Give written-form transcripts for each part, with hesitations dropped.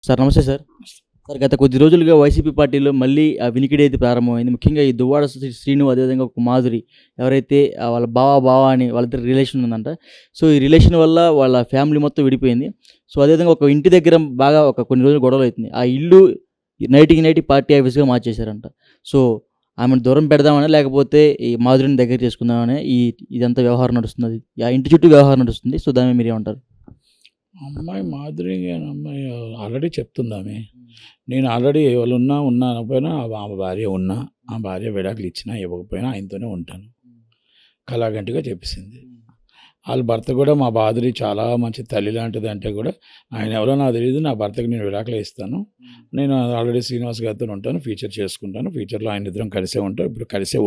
Sir నమస్తే sir. Sir గత కొద్ది రోజులుగా వైసీపీ పార్టీలో మళ్ళీ వినికిడి అయితే ప్రారంభమైంది. ముఖ్యంగా ఈ దువ్వాడ శ్రీను అదేవిధంగా ఒక మాధురి ఎవరైతే వాళ్ళ బావ అని వాళ్ళిద్దరి రిలేషన్ ఉందంట. సో, ఈ రిలేషన్ వల్ల వాళ్ళ ఫ్యామిలీ మొత్తం విడిపోయింది. సో, అదేవిధంగా ఒక ఇంటి దగ్గర బాగా కొన్ని రోజులు గొడవలవుతుంది. ఆ ఇల్లు నైట్‌కి నైట్ పార్టీ ఆఫీస్‌గా మార్చేశారంట. సో, ఆమెను దూరం పెడదామనా లేకపోతే ఈ మాధురిని దగ్గర చేసుకుందామని ఇదంతా వ్యవహారం నడుస్తున్నది. ఆ ఇంటి చుట్టూ వ్యవహారం నడుస్తుంది. సో, దాని మీద మీరేమంటారు? అమ్మాయి మాధురి అనే అమ్మాయి ఆల్రెడీ చెప్తుందామె. నేను ఆల్రెడీ ఎవరున్నా ఉన్నా అనకపోయినా ఆమె భార్య ఉన్నా, ఆ భార్య విడాకులు ఇచ్చినా ఇవ్వకపోయినా ఆయనతోనే ఉంటాను. కళాగంటిగా చెప్పేసింది. వాళ్ళ భర్త కూడా మా మాధురి చాలా మంచి తల్లి లాంటిది అంటే కూడా ఆయన ఎవరో నాకు తెలియదు. నా భర్తకి నేను విడాకులు ఇస్తాను. నేను ఆల్రెడీ శ్రీనివాస్ గారితో ఉంటాను. ఫ్యూచర్ చేసుకుంటాను. ఫ్యూచర్‌లో ఆయన ఇద్దరం కలిసే ఉంటాం. ఇప్పుడు కలిసే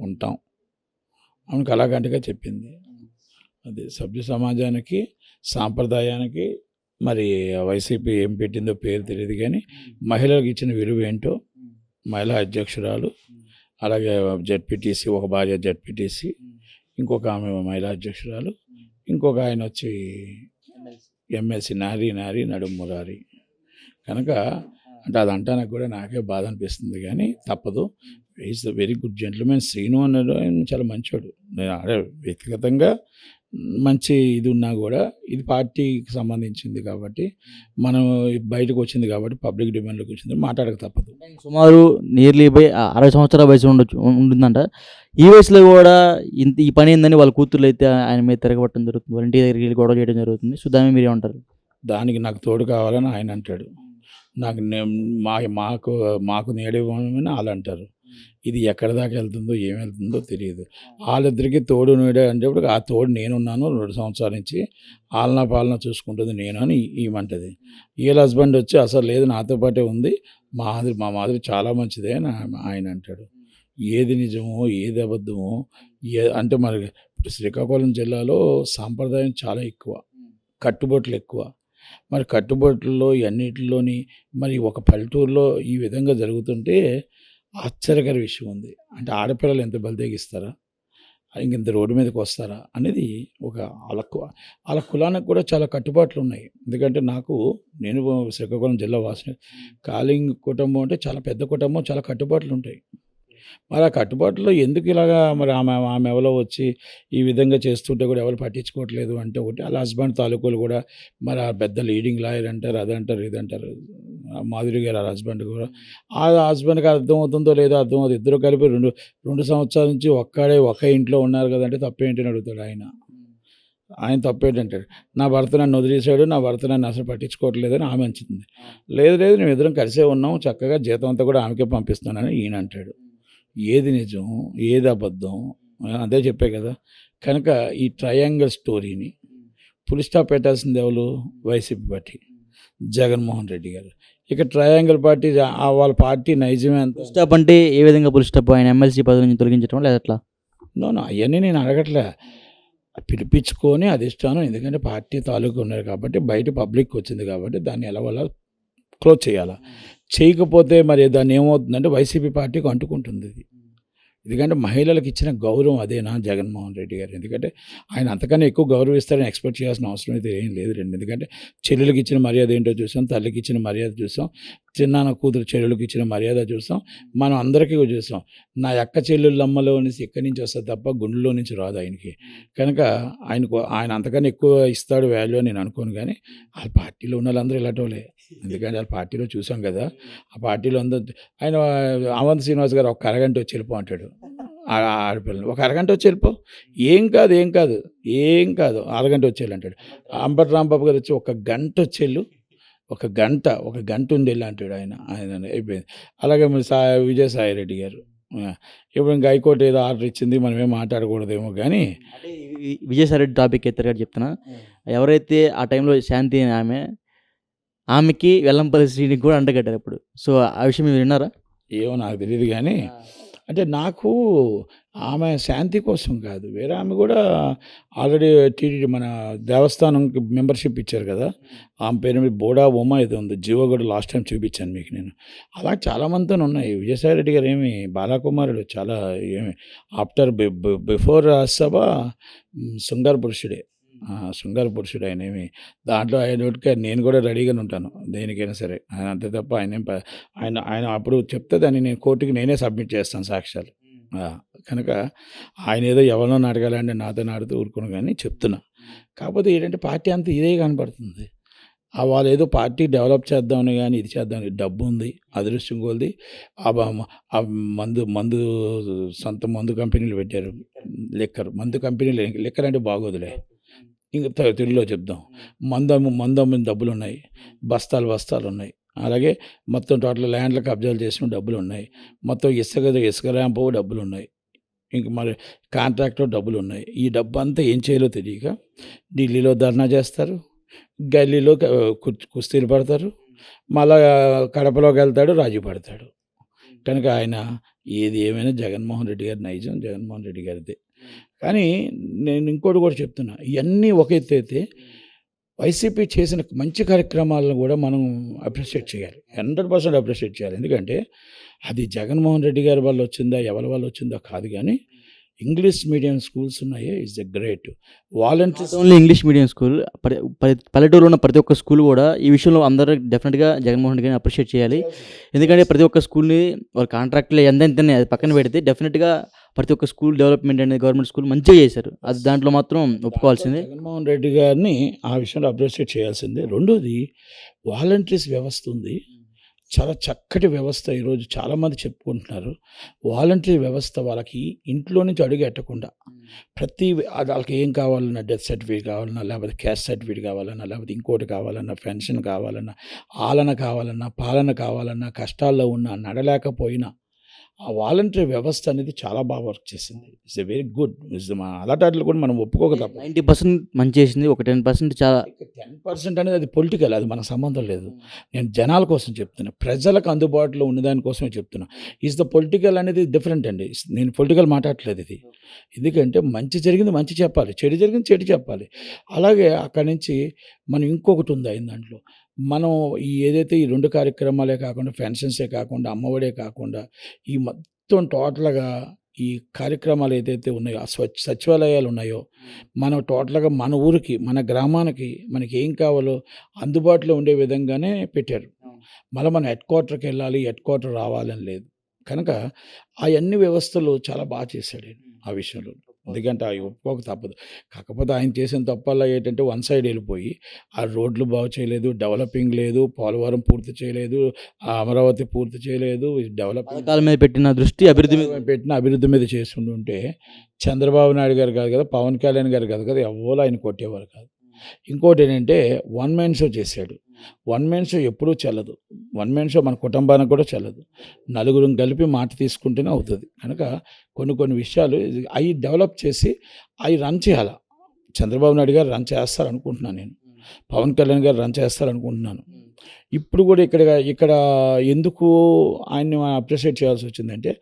ఉంటాం. ఆమె కళాగంటిగా చెప్పింది. అది సభ్య సమాజానికి, సాంప్రదాయానికి మరి వైసీపీ ఏం పెట్టిందో పేరు తెలియదు కానీ మహిళలకు ఇచ్చిన విలువ ఏంటో మహిళా అధ్యక్షురాలు, అలాగే జడ్పీటీసీ, ఒక భార్య జడ్పీటీసీ, ఇంకొక ఆమె మహిళా అధ్యక్షురాలు, ఇంకొక ఆయన వచ్చి ఎమ్మెల్సీ నారీ నడుము మురారి. కనుక అంటే అది అంటానికి కూడా నాకే బాధ అనిపిస్తుంది కానీ తప్పదు. Is the very good gentlemen. Srinu అన్నాడు ఆయన చాలా మంచోడు. నేను వ్యక్తిగతంగా మంచి ఇది ఉన్నా కూడా ఇది పార్టీకి సంబంధించింది కాబట్టి మనం బయటకు వచ్చింది కాబట్టి పబ్లిక్ డిమాండ్లోకి వచ్చింది మాట్లాడక తప్పదు. సుమారు నియర్లీ 60 సంవత్సరాల వయసు ఉంటుందంట. ఈ వయసులో కూడా ఈ పని ఏందని వాళ్ళ కూతుర్లు అయితే ఆయన మీద తిరగబట్టడం జరుగుతుంది. వాళ్ళ ఇంటి దగ్గరికి వెళ్ళి గొడవ చేయడం జరుగుతుంది. సో, దాని మీద మీరేమంటారు? దానికి నాకు తోడు కావాలని ఆయన అంటాడు. నాకు మాకు నీడివ్వమని వాళ్ళు అంటారు. ఇది ఎక్కడి దాకా వెళ్తుందో ఏం వెళ్తుందో తెలియదు. వాళ్ళిద్దరికీ తోడు నీడ అనేటప్పుడు ఆ తోడు నేనున్నాను 2 సంవత్సరాల నుంచి ఆలనా పాలన చూసుకుంటుంది నేను అని ఈమంటది. వీళ్ళ హస్బెండ్ వచ్చి అసలు లేదు నాతో పాటే ఉంది, మా మాదిరి చాలా మంచిదే అని ఆయన అంటాడు. ఏది నిజమో ఏది అబద్ధమో అంటే మరి ఇప్పుడు శ్రీకాకుళం జిల్లాలో సాంప్రదాయం చాలా ఎక్కువ, కట్టుబాట్లు ఎక్కువ. మరి కట్టుబాట్లలో ఇవన్నిటిలోని మరి ఒక పల్లెటూరులో ఈ విధంగా జరుగుతుంటే ఆశ్చర్యకర విషయం ఉంది. అంటే ఆడపిల్లలు ఎంత బలితెగిస్తారా, ఇంత రోడ్డు మీదకి వస్తారా అనేది ఒక వాళ్ళ కులానికి కూడా చాలా కట్టుబాట్లు ఉన్నాయి. ఎందుకంటే నేను శ్రీకాకుళం జిల్లా వాసిని. కాళింగ్ కుటుంబం అంటే చాలా పెద్ద కుటుంబం, చాలా కట్టుబాట్లు ఉంటాయి. మరి ఆ కట్టుబాటులో ఎందుకు ఇలాగా మరి ఆమె ఎవరో వచ్చి ఈ విధంగా చేస్తుంటే కూడా ఎవరు పట్టించుకోవట్లేదు అంటే ఒకటి వాళ్ళ హస్బెండ్ తాలూకులు కూడా మరి ఆ పెద్ద లీడింగ్ లాయర్ అంటారు, అదంటారు ఇదంటారు. మాధురి గారు వాళ్ళ హస్బెండ్ కూడా ఆ హస్బెండ్కి అర్థమవుతుందో లేదో అర్థమవుతుంది. ఇద్దరు కలిపి రెండు సంవత్సరాల నుంచి ఒక ఇంట్లో ఉన్నారు కదంటే తప్పేంటని అడుగుతాడు ఆయన తప్పేంటంటాడు. నా భర్త నన్ను వదిలేశాడు, నా భర్త నన్ను అసలు పట్టించుకోవట్లేదని ఆమె అంచుతుంది. లేదు మేము ఇద్దరం కలిసే ఉన్నాం, చక్కగా జీతం అంతా కూడా ఆమెకే పంపిస్తున్నానని ఈయన అంటాడు. ఏది నిజం ఏది అబద్ధం అదే చెప్పే కదా. కనుక ఈ ట్రయాంగిల్ స్టోరీని ఫుల్ స్టాప్ పెట్టాల్సింది ఎవరు? వైసీపీ పార్టీ, జగన్మోహన్ రెడ్డి గారు. ఇక ట్రయాంగిల్ పార్టీ వాళ్ళ పార్టీ నైజమే అంత. ఫుల్ స్టాప్ అంటే ఏ విధంగా ఫుల్ స్టాప్? ఆయన ఎమ్మెల్సీ పదవి నుంచి తొలగించడం లేదా ఎట్లా? నో అవన్నీ నేను అడగట్లే. పిలిపించుకొని అధిష్టానం, ఎందుకంటే పార్టీ తాలూకు ఉన్నారు కాబట్టి బయట పబ్లిక్ వచ్చింది కాబట్టి దాన్ని ఎలా క్లోజ్ చేయాలా. చేయకపోతే మరి దాన్ని ఏమవుతుందంటే వైసీపీ పార్టీకి అంటుకుంటుంది ఇది. ఎందుకంటే మహిళలకు ఇచ్చిన గౌరవం అదేనా జగన్మోహన్ రెడ్డి గారు? ఎందుకంటే ఆయన అంతకన్నా ఎక్కువ గౌరవిస్తారని ఎక్స్పెక్ట్ చేయాల్సిన అవసరం అయితే ఏం లేదు రండి. ఎందుకంటే చెల్లెలకి ఇచ్చిన మర్యాద ఏంటో చూసాం, తల్లికి ఇచ్చిన మర్యాద చూసాం, చిన్నాన్న కూతురు చెల్లెలకి ఇచ్చిన మర్యాద చూసాం, మనం అందరికీ చూసాం. నా అక్క చెల్లెళ్ళమ్మలో నుంచి ఎక్కడి నుంచి వస్తుంది తప్ప గుండెలో నుంచి రాదు ఆయనకి. కనుక ఆయన అంతకన్నా ఎక్కువ ఇస్తాడు వాల్యూ అని నేను అనుకోను. కానీ వాళ్ళ పార్టీలో ఉన్న వాళ్ళందరూ ఇలాంటి ఎందుకంటే వాళ్ళ పార్టీలో చూసాం కదా. ఆ పార్టీలో అందరూ ఆయన అవంతి శ్రీనివాస్ గారు ఒక అరగంట వచ్చి వెళ్ళిపో అంటాడు ఆడపిల్లని. ఒక అరగంట వచ్చి వెళ్ళిపో, ఏం కాదు అరగంట వచ్చేళ్ళు అంటాడు. అంబటి రాంబాబు గారు వచ్చి ఒక గంట వచ్చేళ్ళు, ఒక గంట ఉండేళ్ళు అంటాడు ఆయన అయిపోయింది. అలాగే విజయసాయి రెడ్డి గారు ఇప్పుడు ఇంకా హైకోర్టు ఏదో ఆర్డర్ ఇచ్చింది, మనం ఏం మాట్లాడకూడదేమో కానీ విజయసాయి రెడ్డి టాపిక్ ఎత్తారు చెప్తున్నా. ఎవరైతే ఆ టైంలో శాంతి అని ఆమెకి వెల్లంపల్లి శ్రీనికి కూడా అంటగట్టారు ఇప్పుడు. సో, ఆ విషయం మీరు విన్నారా? ఏమో నాకు తెలియదు కానీ అంటే నాకు ఆమె శాంతి కోసం కాదు, వేరే ఆమె కూడా ఆల్రెడీ టీటీడీ మన దేవస్థానంకి మెంబర్షిప్ ఇచ్చారు కదా. ఆమె పేరు మీద బోడా ఉమా ఏదో ఉంది, జీవో కూడా లాస్ట్ టైం చూపించాను మీకు నేను. అలా చాలామందితో ఉన్నాయి. విజయసాయి రెడ్డి గారు ఏమి బాలకుమారుడు, చాలా ఏమి ఆఫ్టర్ బిఫోర్ రాజ్యసభ శృంగార పురుషుడే. శృంగార పురుషుడు ఆయనేమి. దాంట్లో ఆయనోటికి నేను కూడా రెడీగానే ఉంటాను దేనికైనా సరే. ఆయన అంతే తప్ప ఆయనేం ఆయన ఆయన అప్పుడు చెప్తే దాన్ని నేను కోర్ట్‌కి నేనే సబ్మిట్ చేస్తాను సాక్ష్యాలు. ఆ! కనుక ఆయనేదో ఎవరినో అడగాలంటే నాతో ఆడుతూ ఊరుకోను గానీ చెప్తున్నా. కాకపోతే ఏంటంటే పార్టీ అంతా ఇదే కనపడుతుంది. వాళ్ళేదో పార్టీ డెవలప్ చేద్దామని గాని, ఇది చేద్దామని డబ్బుంది, అదృష్టం కొలది ఆ బ ఆ మందు సొంత మందు కంపెనీలు పెట్టారు. మందు కంపెనీలు లిక్కర్ అంటే బాగోదులే. ఇంక తెలుగులో చెప్దాం. మందమ్మిన డబ్బులున్నాయి. బస్తాలున్నాయి. అలాగే మొత్తం టోటల్ ల్యాండ్‌లు కబ్జాలు చేసిన డబ్బులున్నాయి. మొత్తం ఇసుక ర్యాంపు డబ్బులున్నాయి. ఇంక మరి కాంట్రాక్ట్‌లో డబ్బులున్నాయి. ఈ డబ్బంతా ఏం చేయాలో తెలియక ఢిల్లీలో ధర్నా చేస్తారు. గల్లీలో కుస్తీలు పడతారు. మళ్ళా కడపలోకెళ్తాడు, రాజీ పడతాడు. కనుక ఆయన ఏది ఏమైనా జగన్మోహన్ రెడ్డి గారి నైజం జగన్మోహన్ రెడ్డి గారిదే. కానీ నేను ఇంకోటి కూడా చెప్తున్నా. ఇయన్నీ ఒక ఎత్తైతే వైసీపీ చేసిన మంచి కార్యక్రమాలను కూడా మనం అప్రిషియేట్ చేయాలి. 100% అప్రిషియేట్ చేయాలి. ఎందుకంటే అది జగన్మోహన్ రెడ్డి గారి వల్ల వచ్చిందా, ఎవరి వల్ల వచ్చిందో కాదు గానీ ఇంగ్లీష్ మీడియం స్కూల్స్ ఉన్నాయే is a great. Volunteers only English medium school పల్లెటూరులో ఉన్న ప్రతి ఒక్క స్కూల్ కూడా ఈ విషయంలో అందరూ డెఫినెట్గా జగన్మోహన్ రెడ్డి గారిని అప్రిషియేట్ చేయాలి. ఎందుకంటే ప్రతి ఒక్క స్కూల్ని వాళ్ళ కాంట్రాక్ట్లు ఎంతనే అది పక్కన పెడితే డెఫినెట్గా ప్రతి ఒక్క స్కూల్ డెవలప్మెంట్ అనేది గవర్నమెంట్ స్కూల్ మంచిగా చేశారు. అది దాంట్లో మాత్రం ఒప్పుకోవాల్సిందే. జగన్మోహన్ రెడ్డి గారిని ఆ విషయంలో అప్రిషియేట్ చేయాల్సిందే. రెండోది వాలంటీర్స్ వ్యవస్థ ఉంది. చాలా చక్కటి వ్యవస్థ. ఈరోజు చాలామంది చెప్పుకుంటున్నారు. వాలంటరీ వ్యవస్థ వాళ్ళకి ఇంట్లో నుంచి అడుగు ఎట్టకుండా వాళ్ళకి ఏం కావాలన్నా డెత్ సర్టిఫికేట్ కావాలన్నా, లేకపోతే క్యాస్ట్ సర్టిఫికేట్ కావాలన్నా, లేకపోతే ఇంకోటి కావాలన్నా, పెన్షన్ కావాలన్నా, ఆలన కావాలన్నా, పాలన కావాలన్నా, కష్టాల్లో ఉన్నా, నడలేకపోయినా ఆ వాలంటరీ వ్యవస్థ అనేది చాలా బాగా వర్క్ చేసింది. It's a very good. అలాంటి కూడా మనం ఒప్పుకోక తప్ప. 90% మంచి చేసింది. ఒక 10% చాలా 10% అనేది అది పొలిటికల్, అది మనకు సంబంధం లేదు. నేను జనాల కోసం చెప్తున్నా, ప్రజలకు అందుబాటులో ఉన్నదాని కోసమే చెప్తున్నా. ఈజ్ ద పొలిటికల్ అనేది డిఫరెంట్ అండి. నేను పొలిటికల్ మాట్లాడట్లేదు ఇది. ఎందుకంటే మంచి జరిగింది మంచి చెప్పాలి, చెడు జరిగింది చెడు చెప్పాలి. అలాగే అక్కడి నుంచి మనం ఇంకొకటి ఉంది అయిన దాంట్లో. మనం ఏదైతే ఈ 2 కార్యక్రమాలే కాకుండా, పెన్షన్సే కాకుండా, అమ్మఒడే కాకుండా, ఈ మొత్తం టోటల్‌గా ఈ కార్యక్రమాలు ఏదైతే ఉన్నాయో, ఆ సచివాలయాలు ఉన్నాయో, మనం టోటల్‌గా మన ఊరికి, మన గ్రామానికి మనకి ఏం కావాలో అందుబాటులో ఉండే విధంగానే పెట్టారు. మళ్ళీ మనం హెడ్ క్వార్టర్ రావాలని లేదు. కనుక అయన్ని వ్యవస్థలు చాలా బాగా చేశాడు ఆయన ఆ విషయంలో. ఎందుకంటే అవి ఒప్పుకోక తప్పదు. కాకపోతే ఆయన చేసిన తప్పల్లా ఏంటంటే వన్ సైడ్ వెళ్ళిపోయి ఆ రోడ్లు బాగు చేయలేదు, డెవలపింగ్ లేదు, పోలవరం పూర్తి చేయలేదు, అమరావతి పూర్తి చేయలేదు, పథకాల మీద పెట్టిన దృష్టి అభివృద్ధి మీద చేసి ఉంటే చంద్రబాబు నాయుడు గారు కాదు కదా, పవన్ కళ్యాణ్ గారు కాదు కదా, ఎవరో ఆయన కొట్టేవారు కాదు. ఇంకోటి ఏంటంటే వన్ మ్యాన్ షో చేశాడు. వన్ మ్యాన్ షో ఎప్పుడూ చెల్లదు. వన్ మ్యాన్ షో మన కుటుంబానికి కూడా చెల్లదు. నలుగురు కలిపి మాట తీసుకుంటేనే అవుతుంది. కనుక కొన్ని విషయాలు అవి డెవలప్ చేసి అవి రన్ చేయాలి. చంద్రబాబు నాయుడు గారు రన్ చేస్తారనుకుంటున్నాను నేను. పవన్ కళ్యాణ్ గారు రన్ చేస్తారనుకుంటున్నాను. ఇప్పుడు కూడా ఇక్కడ ఎందుకు ఆయన్ని అప్రిషియేట్ చేయాల్సి వచ్చిందంటే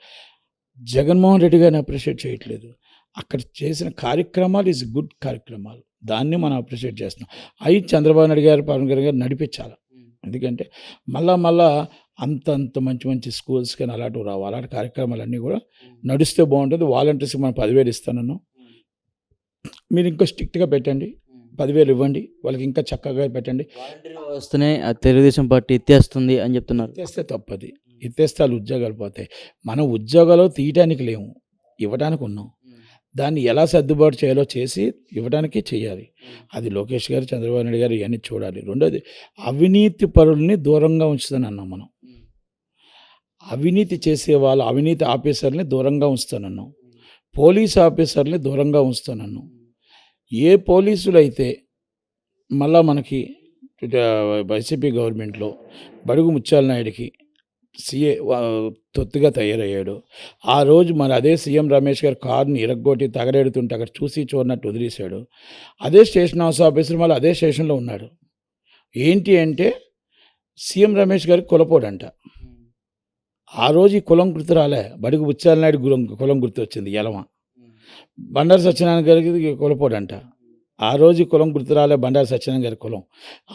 జగన్మోహన్ రెడ్డి గారిని అప్రిషియేట్ చేయట్లేదు. అక్కడ చేసిన కార్యక్రమాలు ఈజ్ గుడ్ కార్యక్రమాలు. దాన్ని మనం అప్రిషియేట్ చేస్తున్నాం. అవి చంద్రబాబు నాయుడు గారు, పవన్ కళ్యాణ్ గారు నడిపించాలి. ఎందుకంటే మళ్ళా అంత మంచి స్కూల్స్ కానీ అలాంటివి రావు. అలాంటి కార్యక్రమాలన్నీ కూడా నడిస్తే బాగుంటుంది. వాలంటీర్స్కి మనం 10,000 ఇస్తానన్నాం. మీరు ఇంకా స్ట్రిక్ట్గా పెట్టండి, 10,000 ఇవ్వండి, వాళ్ళకి ఇంకా చక్కగా పెట్టండి. వస్తేనే తెలుగుదేశం పార్టీ ఎత్తేస్తుంది అని చెప్తున్నారు. ఎత్తేస్తే తప్పది. ఎత్తేస్తే వాళ్ళు ఉద్యోగాలు పోతాయి. మనం ఉద్యోగాలు తీయటానికి లేము, ఇవ్వడానికి ఉన్నాం. దాన్ని ఎలా సర్దుబాటు చేయాలో చేసి ఇవ్వడానికి చేయాలి. అది లోకేష్ గారు, చంద్రబాబు నాయుడు గారు ఇవన్నీ చూడాలి. రెండోది అవినీతి పరుల్ని దూరంగా ఉంచుతానన్నాం మనం. అవినీతి చేసేవాళ్ళు, అవినీతి ఆఫీసర్ని దూరంగా ఉంచుతానన్నాం. పోలీస్ ఆఫీసర్ని దూరంగా ఉంచుతానన్నాం. ఏ పోలీసులు అయితే మళ్ళా మనకి వైసీపీ గవర్నమెంట్లో బడుగు ముత్యాల నాయుడికి సీఏ తొత్తుగా తయారయ్యాడు. ఆ రోజు మరి అదే సీఎం రమేష్ గారు కారుని ఇరగ్గొట్టి తగలెడుతుంటే అక్కడ చూసి చూడనట్టు వదిలేశాడు. అదే స్టేషన్ హౌస్ ఆఫీసర్ మళ్ళీ అదే స్టేషన్లో ఉన్నాడు. ఏంటి అంటే సీఎం రమేష్ గారికి కులపోడంట. ఆ రోజు ఈ కులం గుర్తు రాలే, బడుగు ముత్యాల నాయుడు కులం గుర్తు వచ్చింది, యలమ. బండారు సత్యనారాయణ గారికి కులపోడంట. ఆ రోజు కులం గుర్తు రాలే, బండారు సత్యనారాయణ గారి కులం.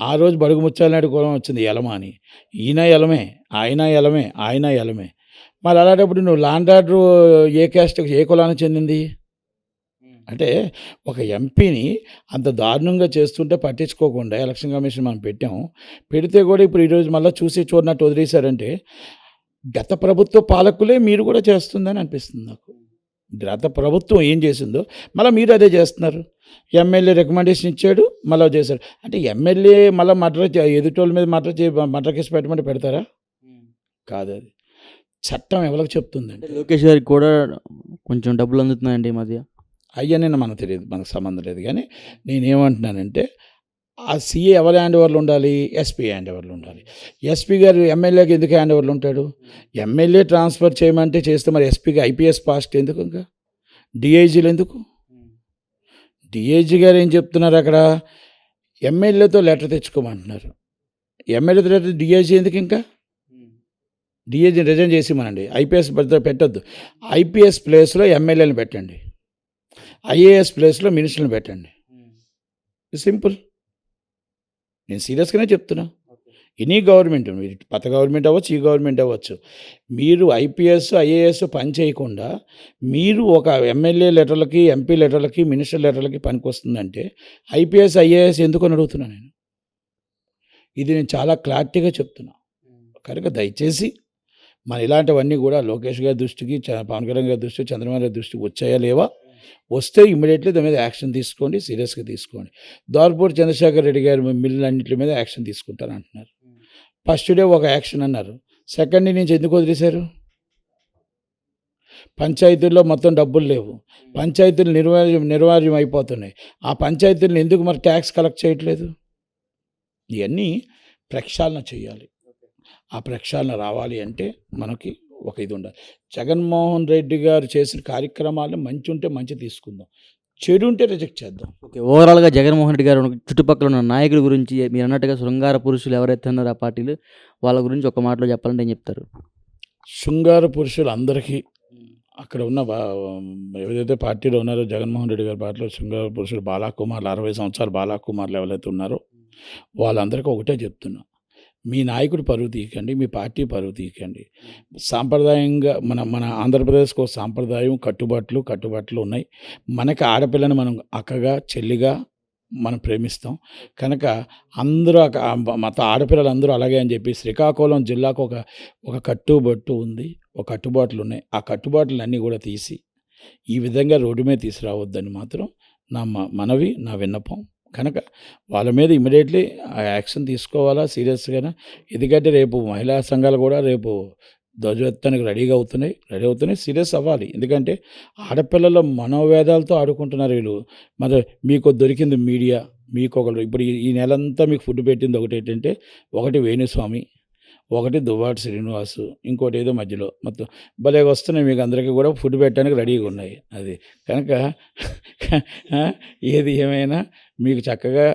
ఆ రోజు బడుగు ముత్యాల నాయుడు కులం వచ్చింది, యలమ అని. ఈయన యలమే, ఆయన యలమే. మరి అలాంటప్పుడు నువ్వు లాండ్ ఆర్డర్ ఏ క్యాస్ట్, ఏ కులానికి చెందింది? అంటే ఒక ఎంపీని అంత దారుణంగా చేస్తుంటే పట్టించుకోకుండా ఎలక్షన్ కమిషన్ మనం పెట్టాము. పెడితే కూడా ఇప్పుడు ఈరోజు మళ్ళీ చూసి చూడనట్టు వదిలేశారంటే గత ప్రభుత్వ పాలకులే మీరు కూడా చేస్తుందని అనిపిస్తుంది నాకు. గత ప్రభుత్వం ఏం చేసిందో మళ్ళీ మీరు అదే చేస్తున్నారు. ఎమ్మెల్యే రికమెండేషన్ ఇచ్చాడు, మళ్ళీ చేశారు. అంటే ఎమ్మెల్యే మళ్ళీ ఎదుటోళ్ళ మీద మర్డర్ కేసు పెట్టమంటే పెడతారా? కాదు. అది చట్టం ఎవరికి చెప్తుందండి? అంటే లోకేష్ గారికి కూడా కొంచెం డబ్బులు అందుతున్నాయండి ఈ మధ్య. అయ్యనే మనకు తెలియదు, మనకు సంబంధం లేదు. కానీ నేనేమంటున్నానంటే ఆ సీఏ ఎవరి హ్యాండ్ ఓవర్లు ఉండాలి? ఎస్పీ హ్యాండ్ ఓవర్లు ఉండాలి. ఎస్పీ గారు ఎమ్మెల్యేకి ఎందుకు హ్యాండ్ ఓవర్లు ఉంటాడు? ఎమ్మెల్యే ట్రాన్స్ఫర్ చేయమంటే చేస్తే మరి ఎస్పీకి ఐపీఎస్ పాస్ట్ ఎందుకు? ఇంకా డిఐజీలు ఎందుకు? డిఐజీ గారు ఏం చెప్తున్నారు అక్కడ? ఎమ్మెల్యేతో లెటర్ తెచ్చుకోమంటున్నారు. ఎమ్మెల్యేతో లెటర్ డిఐజీ ఎందుకు? ఇంకా డిఐజీని రిజైన్ చేసి మనండి. ఐపీఎస్ పెట్టద్దు. ఐపీఎస్ ప్లేస్లో ఎమ్మెల్యేని పెట్టండి, ఐఏఎస్ ప్లేస్లో మినిస్టర్ని పెట్టండి. సింపుల్. నేను సీరియస్గానే చెప్తున్నా. ఎనీ గవర్నమెంట్, మీరు పాత గవర్నమెంట్ అవ్వచ్చు, ఈ గవర్నమెంట్ అవ్వచ్చు, మీరు ఐపీఎస్ ఐఏఎస్ పని చేయకుండా మీరు ఒక ఎమ్మెల్యే లెటర్లకి, ఎంపీ లెటర్లకి, మినిస్టర్ లెటర్లకి పనికి వస్తుందంటే ఐపీఎస్ ఐఏఎస్ ఎందుకు అని అడుగుతున్నాను నేను. ఇది నేను చాలా క్లారిటీగా చెప్తున్నా. కనుక దయచేసి మన ఇలాంటివన్నీ కూడా లోకేష్ గారి దృష్టికి, పవన్ కళ్యాణ్ గారి దృష్టికి, చంద్రబాబు గారి దృష్టికి వచ్చాయా లేవా? వస్తే ఇమ్మీడియట్లీ దాని మీద యాక్షన్ తీసుకోండి, సీరియస్గా తీసుకోండి. దార్పూర్ చంద్రశేఖర్ రెడ్డి గారి మిల్లులన్నింటి మీద యాక్షన్ తీసుకుంటారు అంటున్నారు. ఫస్ట్ డే ఒక యాక్షన్ అన్నారు, సెకండ్ డే నుంచి ఎందుకు వదిలేశారు? పంచాయతీల్లో మొత్తం డబ్బులు లేవు, పంచాయతీలు నిర్వార్యం అయిపోతున్నాయి. ఆ పంచాయతీలను ఎందుకు మరి ట్యాక్స్ కలెక్ట్ చేయట్లేదు? ఇవన్నీ ప్రక్షాళన చేయాలి. ఆ ప్రక్షాళన రావాలి అంటే మనకి ఒక ఇది ఉండాలి. జగన్మోహన్ రెడ్డి గారు చేసిన కార్యక్రమాలు మంచి ఉంటే మంచి తీసుకుందాం, చెడు ఉంటే రిజెక్ట్ చేద్దాం. ఓకే, ఓవరాల్గా జగన్మోహన్ రెడ్డి గారు చుట్టుపక్కల ఉన్న నాయకుల గురించి మీరు అన్నట్టుగా శృంగార పురుషులు ఎవరైతే ఉన్నారో ఆ పార్టీలు, వాళ్ళ గురించి ఒక మాటలో చెప్పాలంటే ఏం చెప్తారు? శృంగార పురుషులు అందరికీ అక్కడ ఉన్న ఏదైతే పార్టీలో ఉన్నారో జగన్మోహన్ రెడ్డి గారి పార్టీలో శృంగార పురుషులు బాలాకుమార్లు, 60 సంవత్సరాలు బాలాకుమార్లు ఎవరైతే ఉన్నారో వాళ్ళందరికీ ఒకటే చెప్తున్నా, మీ నాయకుడు పరువు తీయకండి, మీ పార్టీ పరువు తీయకండి. సాంప్రదాయంగా మన ఆంధ్రప్రదేశ్కి ఒక సాంప్రదాయం, కట్టుబాట్లు ఉన్నాయి. మనకి ఆడపిల్లని మనం అక్కగా, చెల్లిగా మనం ప్రేమిస్తాం. కనుక అందరూ మొత్తం ఆడపిల్లలు అందరూ అలాగే అని చెప్పి శ్రీకాకుళం జిల్లాకు ఒక కట్టుబట్టు ఉంది, ఒక కట్టుబాట్లు ఉన్నాయి. ఆ కట్టుబాట్లన్నీ కూడా తీసి ఈ విధంగా రోడ్డు మీద తీసుకురావద్దని మాత్రం నా మనవి, నా విన్నపం. కనుక వాళ్ళ మీద ఇమ్మీడియట్లీ ఆ యాక్షన్ తీసుకోవాలా సీరియస్గానే. ఎందుకంటే రేపు మహిళా సంఘాలు కూడా రేపు ధ్వజెత్తానికి రెడీ అవుతున్నాయి, సీరియస్ అవ్వాలి. ఎందుకంటే ఆడపిల్లల మనోవేదాలతో ఆడుకుంటున్నారు వీళ్ళు. మరి మీకు దొరికింది మీడియా, మీకు ఒకరు ఇప్పుడు ఈ నెలంతా మీకు ఫుడ్ పెట్టింది ఒకటి ఏంటంటే, ఒకటి వేణుస్వామి, ఒకటి దువ్వాటి శ్రీనివాసు, ఇంకోటి ఏదో మధ్యలో మొత్తం భలే వస్తున్నాయి. మీకు అందరికీ కూడా ఫుడ్ పెట్టడానికి రెడీగా ఉన్నాయి. అది కనుక ఏది ఏమైనా మీకు చక్కగా